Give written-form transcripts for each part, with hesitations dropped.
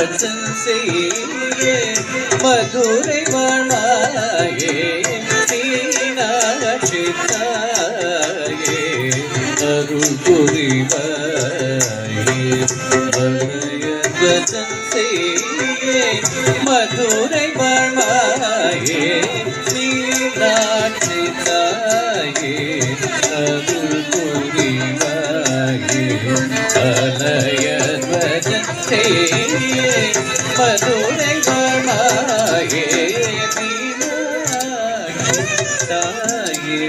வச்சன் செய்ய மதுரை வாழாயே மீனாட்சி தாயே அருள் புரிவாயே வச்சன் செய்ய மதுரை வாழாயே மீனாட்சி தாயே அருள் புரிவாயே அலையர் வச்சன் செய்ய மதுரை வாழாயே மீனாட்சி தாயே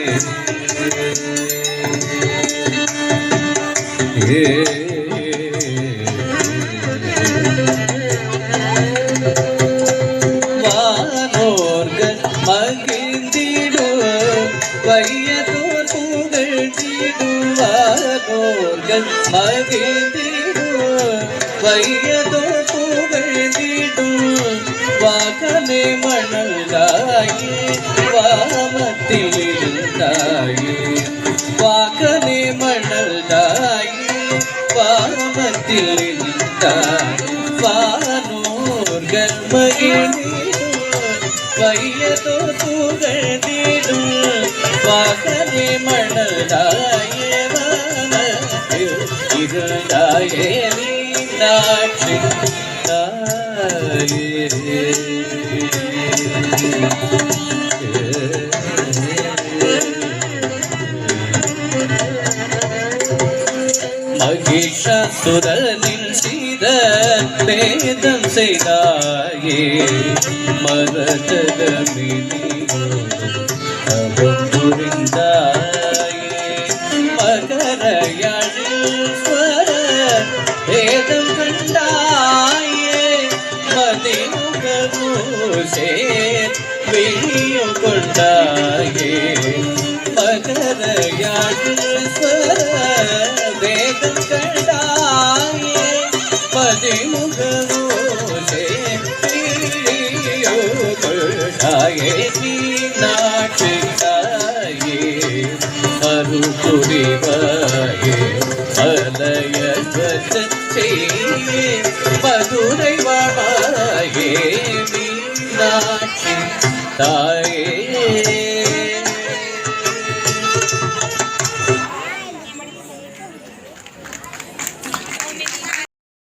வானோர்கள் மகிழ்ந்திடு வையதோர் புகழ்ந்திடுவானோர்கள் மகிழ்ந்திடு வையதோர் புகழ்ந்திடு வாகனே மணலாயே வாமத்தில் இருந்தாயே வாகனே மணல்தாயே வாமத்தில் இருந்தாய் வானோர்கள் மகிழ்ந்திடும் வையதோ புகழ்ந்திடும் வாகனே மணல்தாயே வாமத்தில் இருந்தாயே மீனாட்சி தாயே மகிஷாசுரனின் சீத பேதம் செய்தாயே மரதகமினியோ அவம் புரிந்தாயே மகரயாழில் ஸ்வர பேதம் கண்டாயே மதிமுகமூசேர் விழியும் கொண்டாயே மகரயாழில் ஸ்வர வேதம் கண்டாயே பதிமுகமூசே கொண்டாயே மீனாட்சி தாயே அருள் புரிவாயே அலையர் வச்சன் செய்யே மதுரை வாழாயே மீனாட்சி தாயே